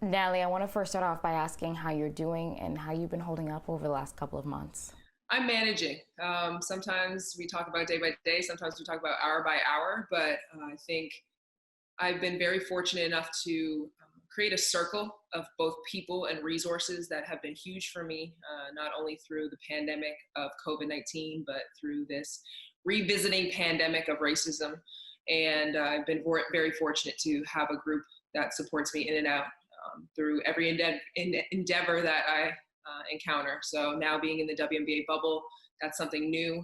Natalie, I want to first start off by asking how you're doing and how you've been holding up over the last couple of months. I'm managing. Sometimes we talk about day by day, sometimes we talk about hour by hour, but I think I've been very fortunate enough to create a circle of both people and resources that have been huge for me, not only through the pandemic of COVID-19, but through this revisiting pandemic of racism. And I've been very fortunate to have a group that supports me in and out through every endeavor that I encounter. So now being in the WNBA bubble, that's something new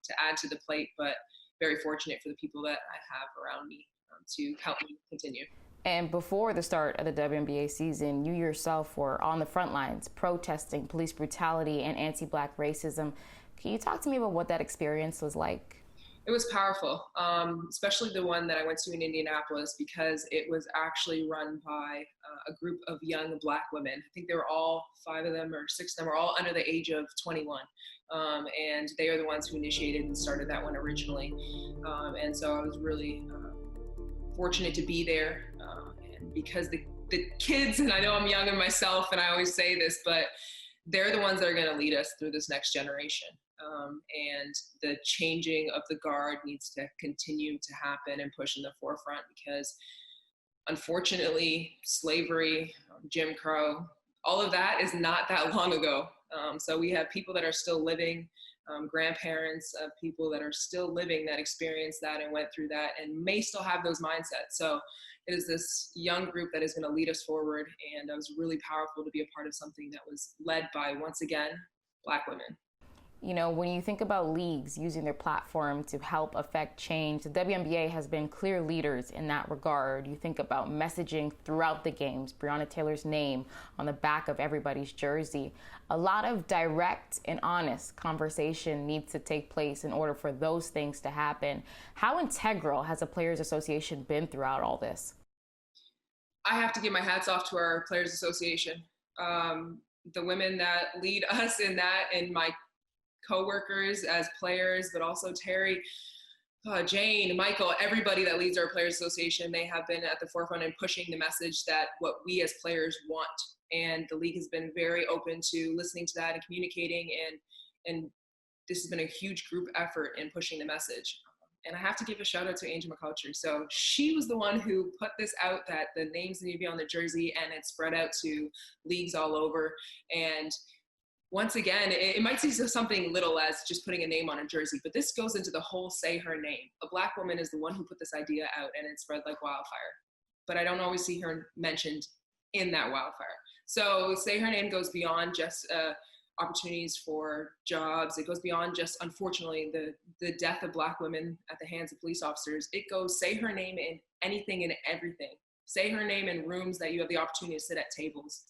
to add to the plate, but very fortunate for the people that I have around me to help me continue. And before the start of the WNBA season, you yourself were on the front lines protesting police brutality and anti-black racism. Can you talk to me about what that experience was like? It was powerful, especially the one that I went to in Indianapolis, because it was actually run by a group of young Black women. I think they were all five of them or six of them were all under the age of 21. And they are the ones who initiated and started that one originally. And so I was really fortunate to be there. And because the kids, and I know I'm young in myself, and I always say this, but they're the ones that are going to lead us through this next generation. And the changing of the guard needs to continue to happen and push in the forefront because unfortunately, slavery, Jim Crow, all of that is not that long ago. So we have people that are still living, grandparents of people that are still living that experienced that and went through that and may still have those mindsets. So it is this young group that is going to lead us forward. And it was really powerful to be a part of something that was led by, once again, Black women. You know, when you think about leagues using their platform to help affect change, the WNBA has been clear leaders in that regard. You think about messaging throughout the games, Breonna Taylor's name on the back of everybody's jersey. A lot of direct and honest conversation needs to take place in order for those things to happen. How integral has a Players Association been throughout all this? I have to give my hats off to our Players Association. The women that lead us in that, and my coworkers as players, but also Terry, Jane, Michael, everybody that leads our Players Association, they have been at the forefront and pushing the message that what we as players want. And the league has been very open to listening to that and communicating, and this has been a huge group effort in pushing the message. And I have to give a shout out to Angel McCulture. So she was the one who put this out that the names need to be on the jersey, and it spread out to leagues all over. And once again, it might seem something little as just putting a name on a jersey, but this goes into the whole say her name. A Black woman is the one who put this idea out, and it spread like wildfire. But I don't always see her mentioned in that wildfire. So say her name goes beyond just opportunities for jobs. It goes beyond just, unfortunately, the death of Black women at the hands of police officers. It goes say her name in anything and everything. Say her name in rooms that you have the opportunity to sit at tables.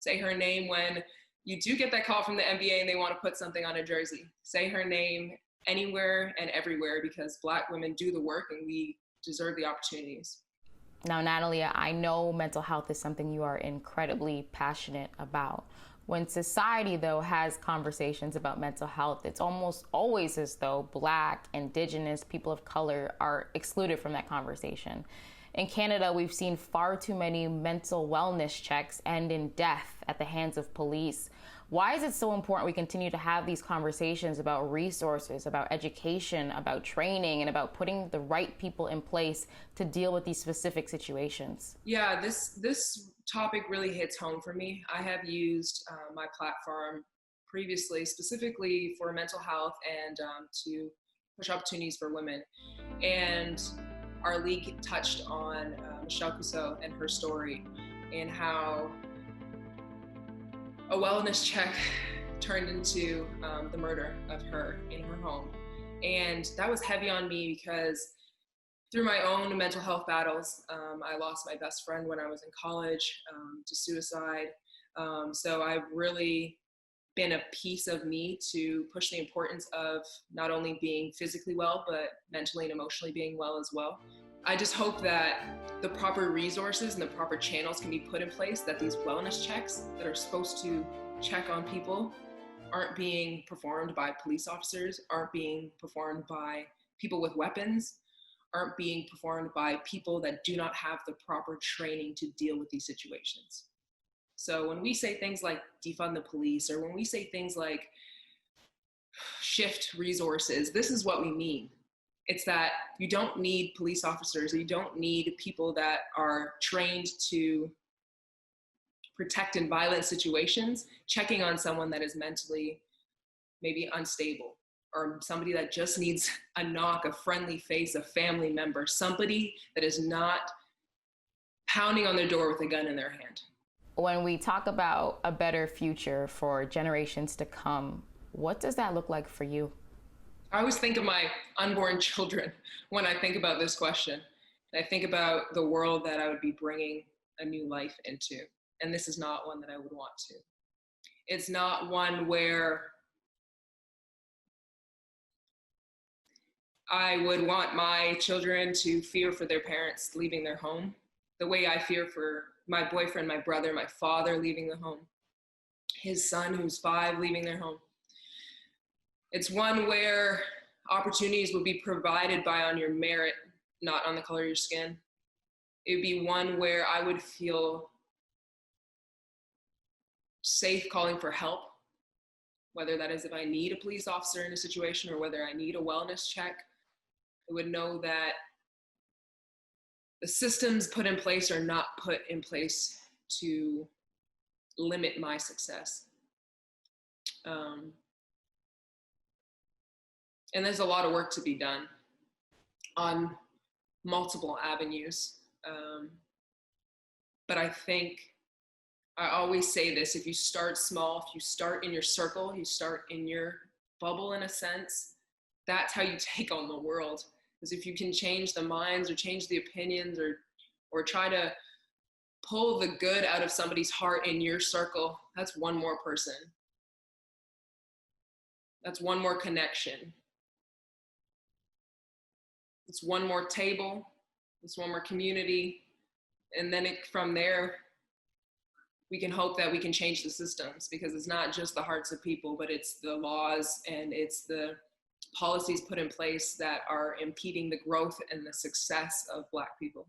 Say her name when you do get that call from the NBA and they want to put something on a jersey. Say her name anywhere and everywhere because Black women do the work and we deserve the opportunities. Now, Natalie, I know mental health is something you are incredibly passionate about. When society, though, has conversations about mental health, it's almost always as though Black, Indigenous, people of color are excluded from that conversation. In Canada, we've seen far too many mental wellness checks end in death at the hands of police. Why is it so important we continue to have these conversations about resources, about education, about training, and about putting the right people in place to deal with these specific situations? Yeah, this topic really hits home for me. I have used my platform previously specifically for mental health and to push opportunities for women. And our league touched on Michelle Cusseau and her story and how a wellness check turned into the murder of her in her home. And that was heavy on me because through my own mental health battles, I lost my best friend when I was in college to suicide. So I've really been a piece of me to push the importance of not only being physically well, but mentally and emotionally being well as well. I just hope that the proper resources and the proper channels can be put in place, that these wellness checks that are supposed to check on people aren't being performed by police officers, aren't being performed by people with weapons, aren't being performed by people that do not have the proper training to deal with these situations. So when we say things like defund the police, or when we say things like shift resources, this is what we mean. It's that you don't need police officers, or you don't need people that are trained to protect in violent situations, checking on someone that is mentally maybe unstable, or somebody that just needs a knock, a friendly face, a family member, somebody that is not pounding on their door with a gun in their hand. When we talk about a better future for generations to come, what does that look like for you? I always think of my unborn children when I think about this question. I think about the world that I would be bringing a new life into. And this is not one that I would want to. It's not one where I would want my children to fear for their parents leaving their home, the way I fear for my boyfriend, my brother, my father leaving the home, his son who's 5 leaving their home. It's one where opportunities will be provided by on your merit, not on the color of your skin. It would be one where I would feel safe calling for help, whether that is if I need a police officer in a situation or whether I need a wellness check. I would know that the systems put in place are not put in place to limit my success. And there's a lot of work to be done on multiple avenues. But I think I always say this: if you start small, if you start in your circle, you start in your bubble in a sense, that's how you take on the world. Because if you can change the minds or change the opinions or try to pull the good out of somebody's heart in your circle, that's one more person. That's one more connection. It's one more table. It's one more community. And then from there, we can hope that we can change the systems, because it's not just the hearts of people, but it's the laws and it's the policies put in place that are impeding the growth and the success of Black people.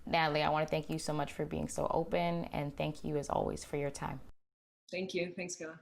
Natalie, I want to thank you so much for being so open, and thank you as always for your time. Thank you. Thanks, Kayla.